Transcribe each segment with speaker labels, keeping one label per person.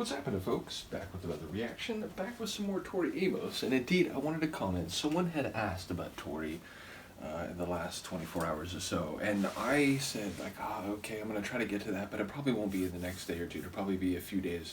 Speaker 1: What's happening, folks? Back with another reaction, back with some more Tori Amos, and indeed I wanted to comment. Someone had asked about Tori in the last 24 hours or so, and I said like, okay, I'm going to try to get to that, but it probably won't be in the next day or two. It'll probably be a few days.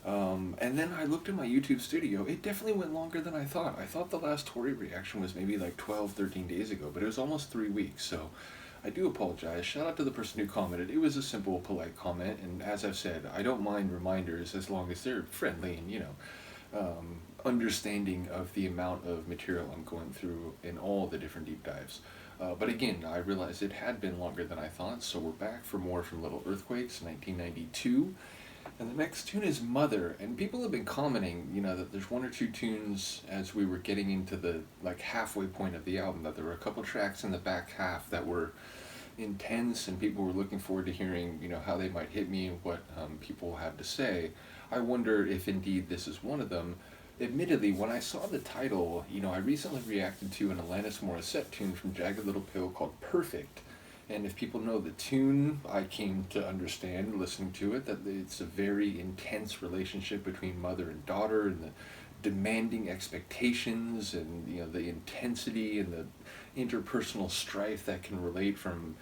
Speaker 1: And then I looked in my YouTube studio. It definitely went longer than I thought. I thought the last Tori reaction was maybe like 12, 13 days ago, but it was almost 3 weeks, so I do apologize. Shout out to the person who commented. It was a simple, polite comment, and as I've said, I don't mind reminders as long as they're friendly and, understanding of the amount of material I'm going through in all the different deep dives. But again, I realized it had been longer than I thought, so we're back for more from Little Earthquakes, 1992. And the next tune is Mother, and people have been commenting, that there's one or two tunes as we were getting into the halfway point of the album, that there were a couple tracks in the back half that were intense, and people were looking forward to hearing, how they might hit me, what people have to say. I wonder if indeed this is one of them. Admittedly, when I saw the title, I recently reacted to an Alanis Morissette tune from Jagged Little Pill called Perfect. And if people know the tune, I came to understand, listening to it, that it's a very intense relationship between mother and daughter, and the demanding expectations, and the intensity and the interpersonal strife that can relate from,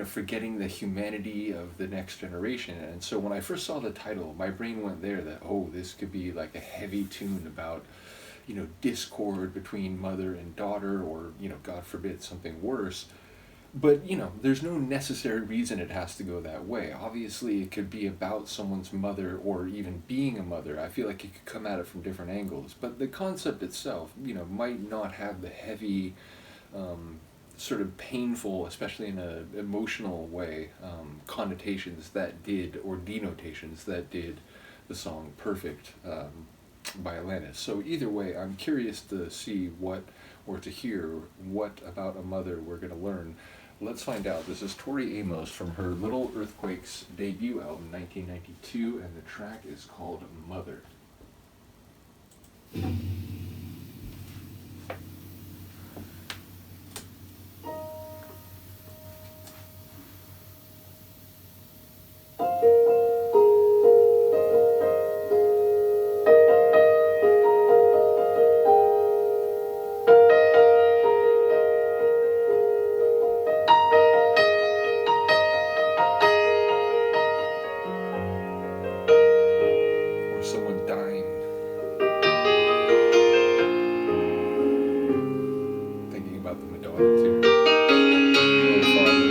Speaker 1: forgetting the humanity of the next generation. And so when I first saw the title, my brain went there, that, oh, this could be like a heavy tune about, discord between mother and daughter, or, God forbid, something worse. But, there's no necessary reason it has to go that way. Obviously, it could be about someone's mother, or even being a mother. I feel like it could come at it from different angles. But the concept itself, might not have the heavy, sort of painful, especially in an emotional way, connotations that did, or denotations that did the song Perfect by Alanis. So either way, I'm curious to see what, or to hear what about a mother we're going to learn. Let's find out. This is Tori Amos from her Little Earthquakes debut album, 1992, and the track is called Mother. Someone dying. Thinking about the Madonna too. Oh, Father.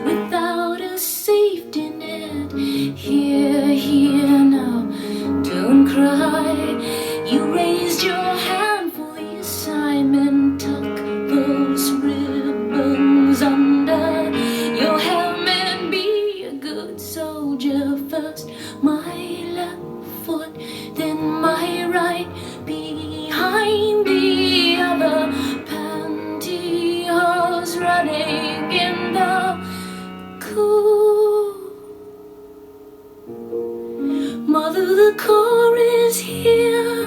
Speaker 2: Without a safety net, here now, don't cry. You raised your hand for the assignment, tuck those ribbons under your helmet, be a good soldier first. My left foot, then my right, behind the other pantyhose, running in the cool. Mother, the car is here.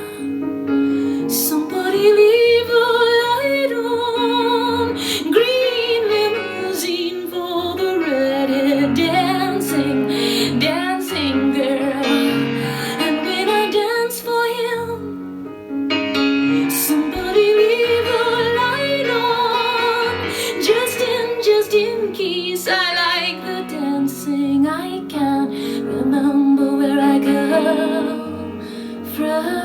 Speaker 2: Somebody leave the light on. Green limousine for the red-head dancing, dancing girl. And when I dance for him, somebody leave the light on. Just in case. I like the dancing. I can't remember where I come from.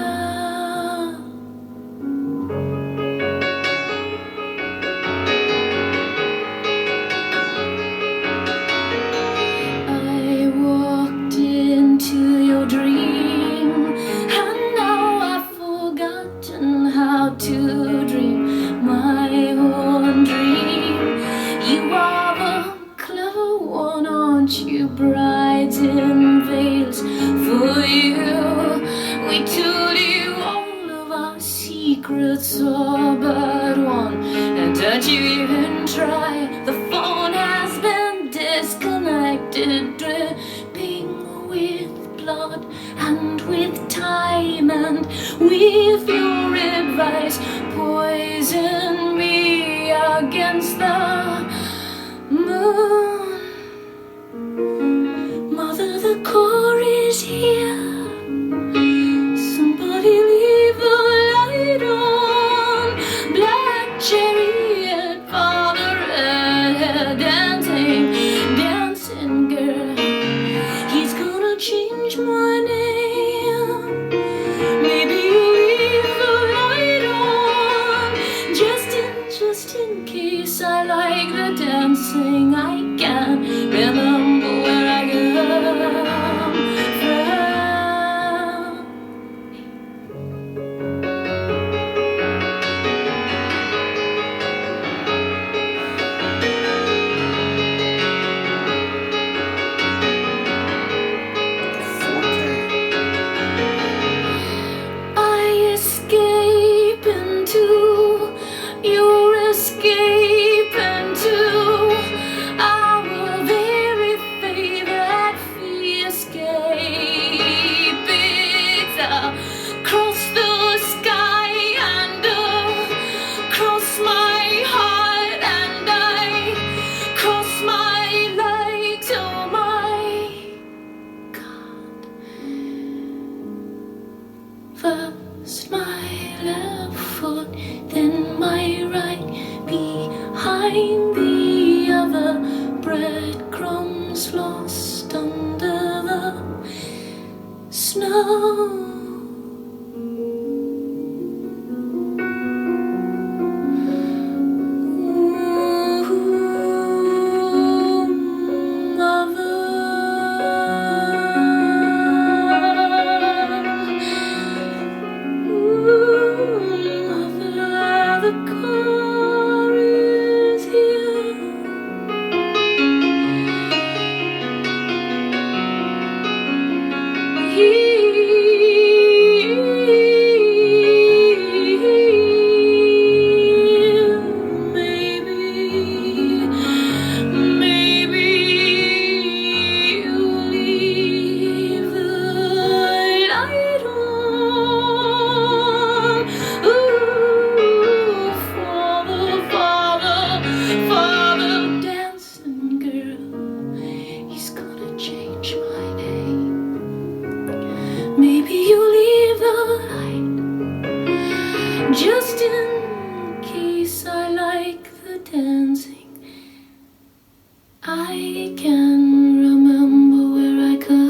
Speaker 2: it's all but one. And don't you even try. The phone has been disconnected, dripping with blood and with time and with your advice. Poison me against the moon. Mother, the core is here. Somebody leave the light on. Black chariot, father redhead, dancing, dancing girl. He's gonna change my name. Maybe you'll leave the light on. Just in case I like the dancing. I can't remember where I come from. I escape into your escape into our very favorite escape. It's across the sky and across my heart, and I cross my legs. Oh my God. First my left foot, then my right, behind the other. Breadcrumbs lost under the snow. Ooh, mother. Mother, the car is here. Maybe you leave the light on. Ooh, father, dancing girl. He's gonna change my name. Maybe you leave the light, just in case I like the dancing. I can remember where I come from.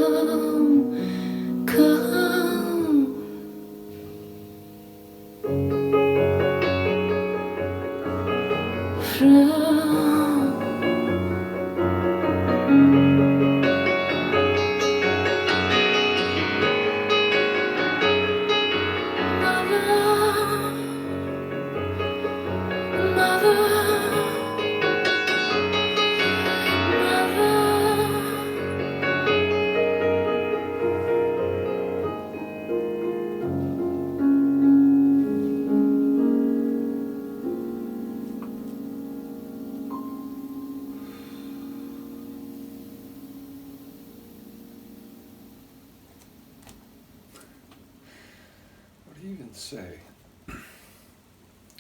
Speaker 1: What do you even say?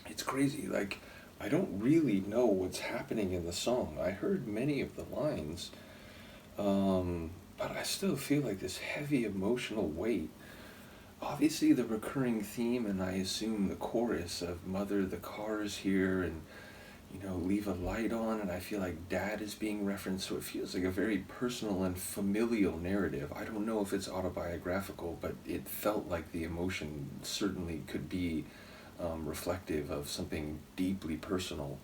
Speaker 1: It's crazy. Like, I don't really know what's happening in the song. I heard many of the lines, but I still feel like this heavy emotional weight. Obviously, the recurring theme, and I assume the chorus of Mother, the car is here, and, leave a light on, and I feel like Dad is being referenced, so it feels like a very personal and familial narrative. I don't know if it's autobiographical, but it felt like the emotion certainly could be reflective of something deeply personal.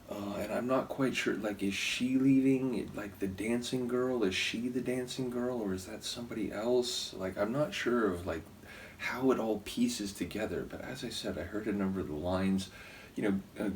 Speaker 1: And I'm not quite sure, like, is she leaving, like, the dancing girl? Is she the dancing girl, or is that somebody else? Like, I'm not sure of, like, how it all pieces together, but as I said, I heard a number of the lines,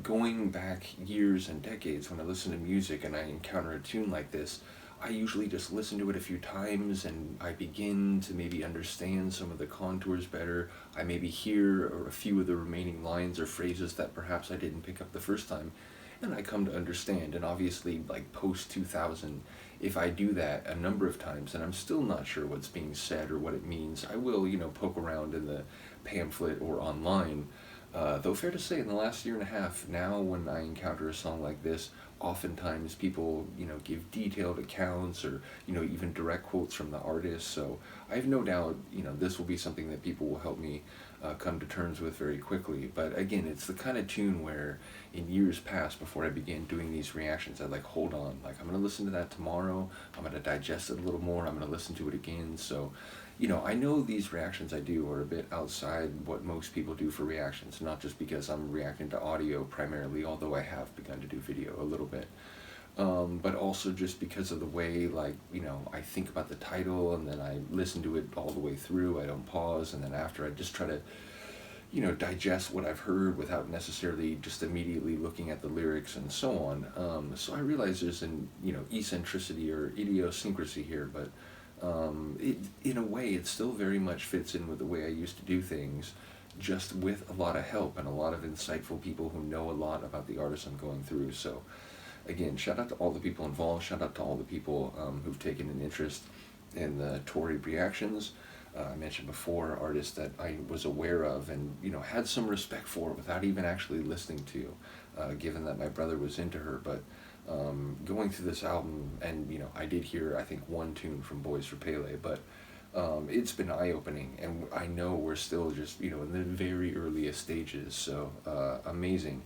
Speaker 1: going back years and decades when I listen to music and I encounter a tune like this, I usually just listen to it a few times and I begin to maybe understand some of the contours better. I maybe hear or a few of the remaining lines or phrases that perhaps I didn't pick up the first time, and I come to understand. And obviously, like post 2000, if I do that a number of times and I'm still not sure what's being said or what it means, I will, poke around in the pamphlet or online. Though fair to say, in the last year and a half, now when I encounter a song like this, oftentimes people, give detailed accounts or, even direct quotes from the artist. So I have no doubt, this will be something that people will help me come to terms with very quickly. But again, it's the kind of tune where in years past, before I began doing these reactions, I'd like, hold on, like I'm going to listen to that tomorrow, I'm going to digest it a little more, I'm going to listen to it again. So I know these reactions I do are a bit outside what most people do for reactions, not just because I'm reacting to audio primarily, although I have begun to do video a little bit, but also just because of the way, I think about the title and then I listen to it all the way through. I don't pause, and then after I just try to, digest what I've heard without necessarily just immediately looking at the lyrics and so on. So I realize there's an, eccentricity or idiosyncrasy here, but in a way, it still very much fits in with the way I used to do things, just with a lot of help and a lot of insightful people who know a lot about the artist I'm going through. So, again, shout out to all the people involved, shout out to all the people who've taken an interest in the Tori reactions. I mentioned before, artists that I was aware of and, had some respect for without even actually listening to, given that my brother was into her. But going through this album, and I did hear, I think, one tune from Boys for Pele, but it's been eye-opening, and I know we're still just in the very earliest stages. So amazing.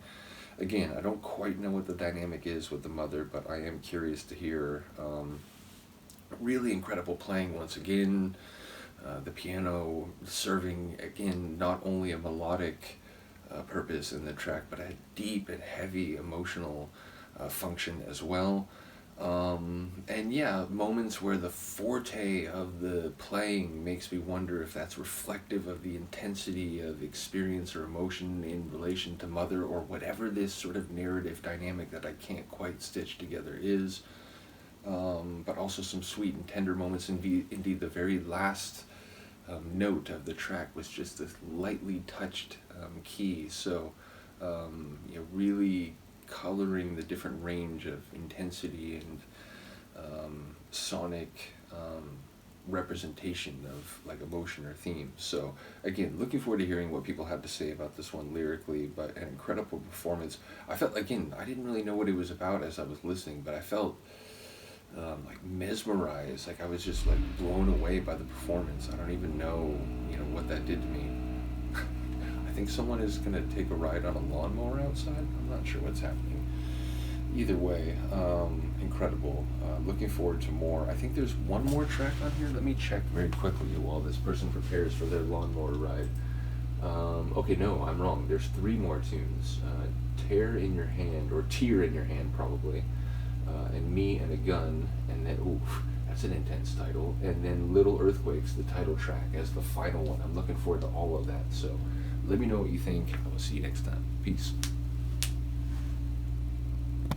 Speaker 1: Again, I don't quite know what the dynamic is with the mother, but I am curious to hear. Really incredible playing once again. The piano serving again not only a melodic purpose in the track, but a deep and heavy emotional function as well. And yeah, moments where the forte of the playing makes me wonder if that's reflective of the intensity of experience or emotion in relation to mother, or whatever this sort of narrative dynamic that I can't quite stitch together is. But also some sweet and tender moments. Indeed, the very last note of the track was just this lightly touched key. So, really coloring the different range of intensity and sonic representation of like emotion or theme. So again, looking forward to hearing what people have to say about this one lyrically, but an incredible performance. I felt, again, I didn't really know what it was about as I was listening, but I felt like mesmerized, like I was just like blown away by the performance. I don't even know, what that did to me. I think someone is gonna take a ride on a lawnmower outside. I'm not sure what's happening. Either way, incredible. Looking forward to more. I think there's one more track on here. Let me check very quickly while this person prepares for their lawnmower ride. Okay, no, I'm wrong. There's 3 more tunes. Tear in Your Hand, or Tear in Your Hand probably, and Me and a Gun, and then, oof, that's an intense title, and then Little Earthquakes, the title track, as the final one. I'm looking forward to all of that, so let me know what you think. I will see you next time. Peace.